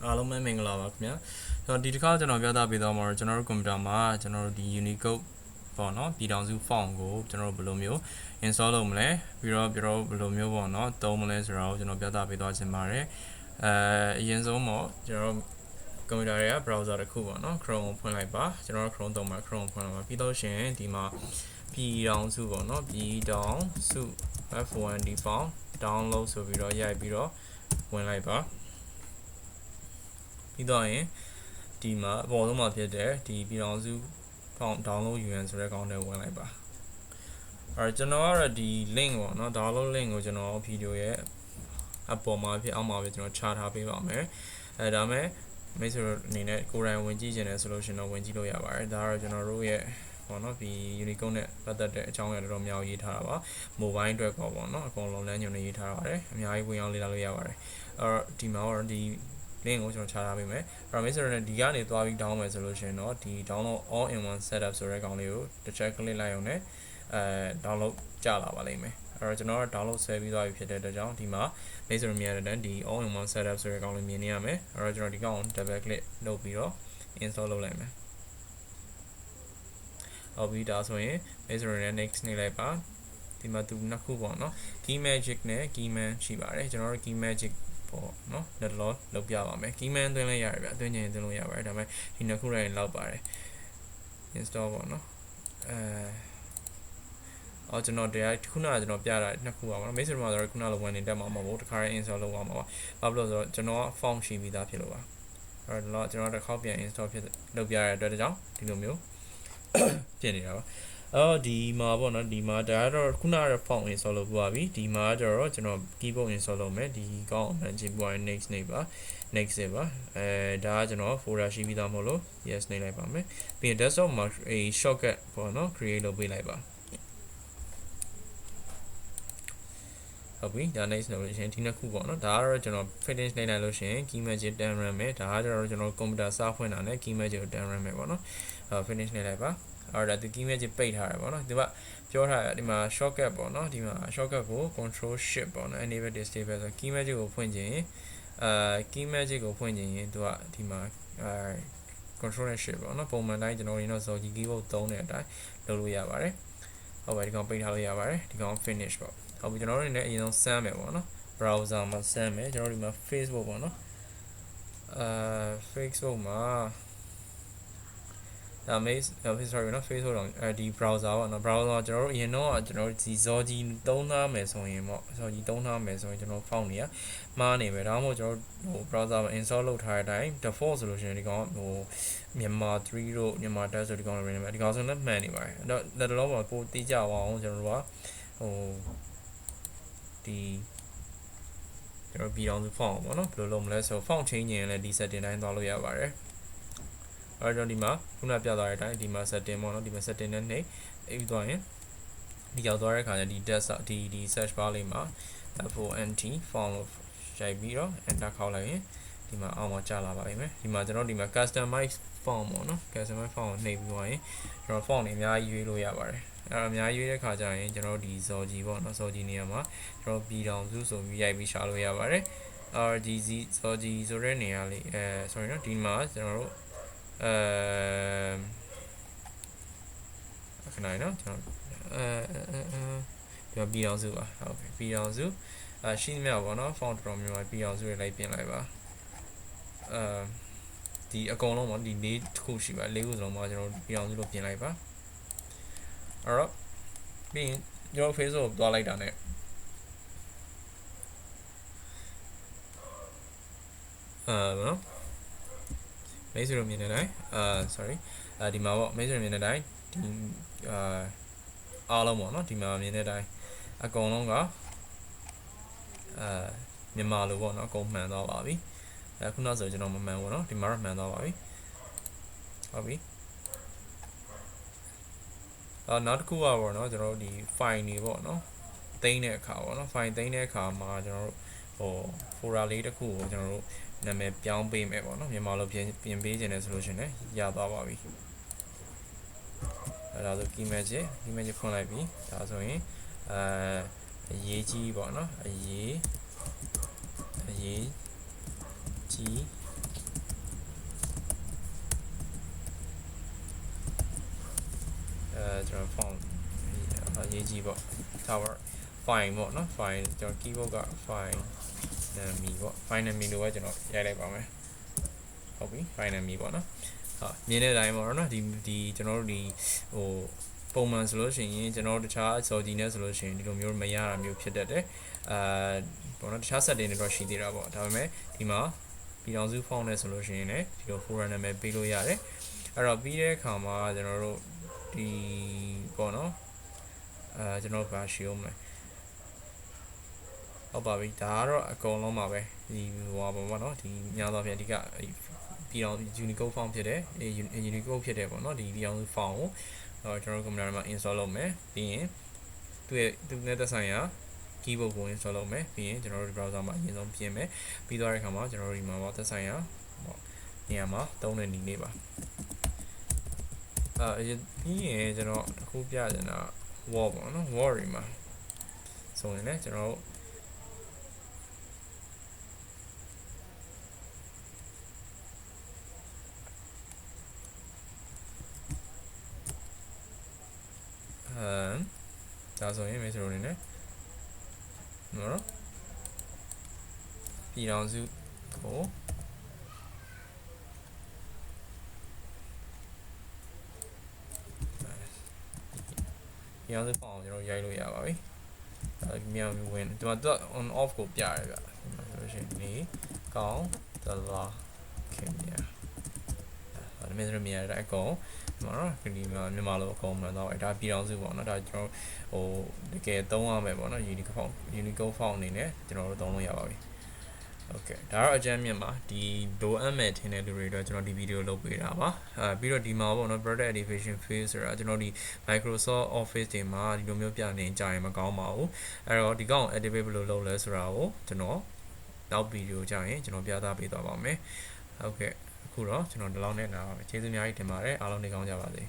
အားလုံးပဲမင်္ဂလာပါခင်ဗျာဒီတစ်ခါကျွန်တော်ပြသပေးသွားမှာတော့ကျွန်တော်တို့ကွန်ပျူတာမှာကျွန်တော်တို့ဒီ Unicode ပေါ့နော်ပြည်ထောင်စု font ကိုကျွန်တော်တို့ဘယ်လိုမျိုး install လုပ်မလဲပြီးတော့ဘယ်လိုမျိုးပေါ့နော်သုံးမလဲဆိုတာကိုကျွန်တော်ပြသပေးသွားခြင်းပါတယ်အရင်ဆုံးပေါ့ကျွန်တော်တို့ကွန်ပျူတာရဲ့ browser တစ်ခုပေါ့နော် Chrome ကိုဖွင့်လိုက်ပါကျွန်တော်တို့ Chrome သုံးမှာ Chrome ဖွင့်လိုက်ပါပြီးတော့ရှင်ဒီမှာပြည်ထောင်စုပေါ့နော်ပြည်ထောင်စု F1D font download ဆိုပြီးတော့ရိုက်ပြီးတော့ဝင်လိုက်ပါပြီးတော့ရင်ဒီမှာအပေါ်ဆုံးမှာဖြစ်တဲ့ဒီပြည်ထောင်စု font download UN ဆိုတဲ့ကောင်တွေဝင်လိုက်ပါကျွန်တော်ကတော့ဒီ link ပေါ့နော် download link ကိုကျွန်တော်ဗီဒီယိုရဲ့အပေါ်မှာဖြစ်အောက်မှာပဲကျွန်တော်ချထားပေးပါမယ်ဒါမဲ့မိတ်ဆွေတို့အနေနဲ့ကိုယ်တိုင်ဝင်ကြည့်ချင်တယ်ဆိုလို့ရှင်တော့ဝင်ကြည့်လို့ရပါတယ်ဒါကတော့ကျွန်တော်တို့ရဲ့ပေါ့နော်ဒီ Unicode နဲ့ပတ်သက်တဲ့အကြောင်းအရာတွေတော့အများကြီးရေးထားတာပါ mobile အတွက်ကောပေါ့နော်အကုန်လုံးလမ်းညွှန်နေရေးထားပါတယ်အများကြီးဝင်အောင်လေ့လာလို့ရပါတယ်ဒီမှာတော့ဒီ link ကိုကျွန်တော်ချထားပေးမယ်မိတ်ဆွေတို့ဒီကနေသွားပြီး down မယ်ဆိုလို့ရှင်တော့ဒီ download all in one setup ဆိုတဲ့ကောင်လေးကိုတစ်ချက် click လိုက်အောင်နဲ့download ကျလာပါလိမ့်မယ်ကျွန်တော်က download ဆွဲပြီးသွားပြီဖြစ်တဲ့အတွက်ကြောင့်ဒီမှာမိတ်ဆွေတို့မြင်ရတဲ့ဒီ all in one setup ဆိုတဲ့ကောင်လေးမြင်နေရမယ်ကျွန်တော်ဒီကောင်ကို double click လုပ်ပြီးတော့ install လုပ်လိုက်မယ်ဟုတ်ပြီဒါဆိုရင်မိတ်ဆွေတို့နဲ့ next နေလိုက်ပါဒီမှာသူနှစ်ခုပေါ့နော် key magic နဲ့ key man ရှိပါတယ်ကျွန်တော်တို့ key magic ပေါ့နော်လက်လောလုပ်ပြပါမယ် key man သွင်းလိုက်ရတယ်ဗျအသွင်းချင်သွင်းလို့ရပါတယ်ဒါပေမဲ့ဒီနှစ်ခုတိုင်းလောက်ပါတယ် install ပေါ့နော်ကျွန်တော်တရားခုနကကျွန်တော်ပြတာနှစ်ခုပါပေါ့နော်မိတ်ဆွေတို့မှာတော့ခုနလိုဝင်နေတက်မှာမဟုတ်ဘူးတခါရင် install လုပ်အောင်ပါဘာလို့လဲဆိုတော့ကျွန်တော်က font ရှိပြီးသားဖြစ်လို့ပါတော့ကျွန်တော်တစ်ခေါက်ပြန် install ဖြစ်လုပ်ပြရတဲ့အတွက်ကြောင့်ဒီလိုမျိုးဖြစ်နေတာပါဒီမှာပေါ့နော်ဒီမှာဒါကတော့ခုနက font install လုပ်ပါပြီဒီမှာကျတော့ကျွန်တော် keyboard install လုပ်မယ်ဒီကောင်းအောင်ကြည့်ပွား next နေပါ next ပါဒါကကျွန်တော် folder ရှိပြီးသားမဟုတ်လို့ yes နေလိုက်ပါမယ်ပြီးရင် desktop မှာshortcut ပေါ့နော် create လုပ်ပေးလိုက်ပါဟုတ်ပြီဒါ next လို့ရှင်ဒီနှစ်ခုပေါ့နော်ဒါကတော့ကျွန်တော် finish နေလိုက်လို့ရှင် key magic တန်းရမ်းမယ်ဒါကကျတော့ကျွန်တော် computer စဖွင့်တာနဲ့ key magic ကိုတန်းရမ်းမယ်ပေါ့နော်finish နေလိုက်ပါဒါသူ key magic ပိတ်ထားတယ်ပေါ့နော်ဒီမှာပြောထားတယ်ဒီမှာ shortcut ပေါ့နော်ဒီမှာ shortcut ကို control shift ပေါ့နော် enable disable ဆို key magic ကိုဖွင့်ခြင်းkey magic ကိုဖွင့်ခြင်းသူကဒီမှာcontrol shift ပေါ့နော်ပုံမှန်တိုင်းကျွန်တော်ရင်တော့ဇော်ကြီး keyboard သုံးတဲ့အတိုင်းလုပ်လို့ရပါတယ်ဟုတ်ပါဒီကောင်ပိတ်ထားလို့ရပါတယ်ဒီကောင် finish ပေါ့ဟုတ်ပြီကျွန်တော်တို့အနေနဲ့အရင်ဆုံးစမ်းမယ်ပေါ့နော် browser မှာစမ်းမယ်ကျွန်တော်ဒီမှာ Facebook ပေါ့နော်Facebook မှာဒါမေး sorry နော် Facebook တော့ဒီ browser ပေါ့နော် browser ကျွန်တော်တို့အရင်တော့ကျွန်တော်တို့ဒီဇော်ကြီးသုံးထားမယ်ဆိုရင်ပေါ့ဇော်ကြီးသုံးထားမယ်ဆိုရင်ကျွန်တော် font တွေကမှားနေပဲဒါမှမဟုတ်ကျွန်တော် browser မှာ install လုပ်ထားတဲ့အတိုင်း default ဆိုလို့ရှိရင်ဒီကောင်မြန်မာ3တို့မြန်မာ dash ဆိုဒီကောင်တွေနေမှာဒီကောင်ဆိုလည်းမှန်နေပါတယ်အဲ့တော့လက်တော်မှာပိုတိကျအောင်ကျွန်တော်တို့ကဒီကျွန်တော်ပြည်အောင်စု font ပေါ့နော်ဘယ်လိုလုပ်မလဲဆို font change ရင်လည်းဒီ setting တိုင်းသွားလို့ရပါတယ်ကျွန်တော်ဒီမှာခုနပြသွားတဲ့အတိုင်းဒီမှာ setting ပေါ့နော်ဒီမှာ setting နဲ့နှိပ်ပြီးသွားရင်ဒီရောက်သွားတဲ့အခါကျဒီ text ဒီ search bar လေးမှာ font font လို့ရိုက်ပြီးတော့ enter ခေါက်လိုက်ရင်ဒီမှာအောက်မှာကျလာပါလိမ့်မယ်ဒီမှာကျွန်တော်ဒီမှာ customize font ပေါ့နော် customize font ကိုနှိပ်ပြီးသွားရင်ကျွန်တော် font တွေအများကြီးရွေးလို့ရပါတယ်အများကြီးရွေးတဲ့ခါကျရင်ကျွန်တော်ဒီဇော်ကြီးပေါ့နော်ဇော်ကြီးနေရာမှာကျွန်တော်ပြည်တော်စုဆိုပြီးရိုက်ပြီးရှာလို့ရပါတယ် RGZ ဇော်ကြီးဆိုတဲ့နေရာလေး sorry နော်ဒီမှာကျွန်တော်တို့ခဏနော်ကျွန်တော်ဒီပြည်တော်စုပါဟုတ်ပြီပြည်တော်စုရှိမြပေါ့နော် font တော်မျိုးပါပြည်တော်စုတွေလိုက်ပြင်လိုက်ပါဒီအကုန်လုံးပေါ့ဒီ၄ခုရှိပါ၄ခုစလုံးမှာကျွန်တော်ပြည်တော်စုလို့ပြင်လိုက်ပါအဲ့တော့ပြီးရင်ကျွန်တော် Facebook ကိုသွားလိုက်တာ ਨੇ နော်မိတ်ဆွေတို့မြင်နေတိုင်းsorry ဒီမှာပေါ့မိတ်ဆွေတို့မြင်နေတိုင်းဒီအားလုံးပေါ့နော်ဒီမှာမြင်နေတိုင်းအကုန်လုံးကမြန်မာလိုပေါ့နော်အကုန်မှန်သွားပါပြီခုနဆိုကျွန်တော်မမှန်ဘူးနော်ဒီမှာတော့မှန်သွားပါပြီဟုတ်ပြီနောက်တစ်ခုကပေါ့နော်ကျွန်တော်တို့ဒီ file တွေပေါ့နော်သိမ်းတဲ့အခါပေါ့နော် file သိမ်းတဲ့အခါမှာကျွန်တော်တို့folder လေးတစ်ခုကိုကျွန်တော်တို့နာမည်ပြောင်းပေးမယ်ပေါ့နော်မြန်မာလိုပြင်ပေးခြင်းနဲ့ဆိုလို့ရှိရင်ရသွားပါပြီဒါဆို key magic ဖွင့်လိုက်ပြီဒါဆိုရင်အရေးကြီးပေါ့နော်အရေးကြီး ရေးကြီးပေါ့ဒါပါ file ပေါ့နော် file ကျွန်တော် keyboard က file name ပေါ့ file name လို့ပဲကျွန်တော်ရိုက်လိုက်ပါမယ်ဟုတ်ပြီ file name ပေါ့နော်ဟာမြင်တဲ့အတိုင်းပေါ့နော်ဒီကျွန်တော်တို့ဒီဟိုပုံမှန်ဆိုလို့ရှိရင်ကျွန်တော်တို့တခြား sorry နဲ့ဆိုလို့ရှိရင်ဒီလိုမျိုးမရတာမျိုးဖြစ်တတ်တယ်ပေါ့နော်တခြား setting တွေတော့ရှိသေးတာပေါ့ဒါပေမဲ့ဒီမှာပြည်ထောင်စု font နဲ့ဆိုလို့ရှိရင်လည်းဒီလို folder နာမည်ပေးလို့ရတယ်အဲ့တော့ပြီးတဲ့အခါမှာကျွန်တော်တို့ဒီပေါ့နော်ကျွန်တော်ဘာရှိအောင်မလဲဟုတ်ပါပြီဒါကတော့အကုန်လုံးပါပဲဒီဟိုပါပေါ့နော်ဒီများသောအားဖြင့်အဓိကပြည်အောင် Unicode font ဖြစ်တယ် Unicode ဖြစ်တယ်ပေါ့နော်ဒီပြည်အောင် font ကိုကျွန်တော်တို့ computer မှာ install လုပ်မယ်ပြီးရင်သူနဲ့သက်ဆိုင်ရာ keyboard ကို install လုပ်မယ်ပြီးရင်ကျွန်တော်တို့ browser မှာအရင်ဆုံးပြင်မယ်ပြီးသွားတဲ့အခါမှာကျွန်တော်တို့ဒီမှာပေါ့သက်ဆိုင်ရာနေရာမှာသုံးတဲ့နည်းလေးပါပြီးရင်ကျွန်တော်အခုပြချင်တာ wall ပေါ့နော် wall တွေမှာဆိုရင်လည်းကျွန်တော်တို့ဒါဆိုရင်မယ်ဆိုလို့နေနော်ပြည်ထောင်စုကိုပြည်ထောင်စုပေါ့ကျွန်တော်ရိုက်လို့ရပါပြီမြန်ဝင်ဒီမှာသူက on off ကိုပြရတယ်ဗျဆိုလို့ရှိရင်နေကောင်းသလားခင်ဗျာဒါမျိုးဆိုမြင်ရတဲ့အကောင်နော်ဒီမှာမြန်မာလိုအကောင်မှန်တော့ဒါပြည်အောင်စုပေါ့နော်ဒါကျွန်တော်ဟိုတကယ်သုံးရမယ်ပေါ့နော် Unicode font အနေနဲ့ကျွန်တော်တို့သုံးလို့ရပါပြီโอเคဒါတော့အကြမ်းမြင့်ပါဒီလိုအပ်မဲ့ထင်တဲ့လူတွေတော့ကျွန်တော်ဒီဗီဒီယိုလုပ်ပေးတာပါပြီးတော့ဒီမှာပေါ့နော် product activation phase ဆိုတာကျွန်တော်ဒီ Microsoft Office တွေမှာဒီလိုမျိုးပြနေကြရင်မကောင်းပါဘူးအဲ့တော့ဒီကောင် activate ဘယ်လိုလုပ်လဲဆိုတာကိုကျွန်တော်နောက်ဗီဒီယိုကြရင်ကျွန်တော်ပြသပေးသွားပါမယ်ဟုတ်ကဲ့အခုတော့ကျွန်တော်ဒီလောက်နဲ့နားပါပဲကျေးဇူးအများကြီးတင်ပါတယ်အားလုံးနေကောင်းကြပါစေ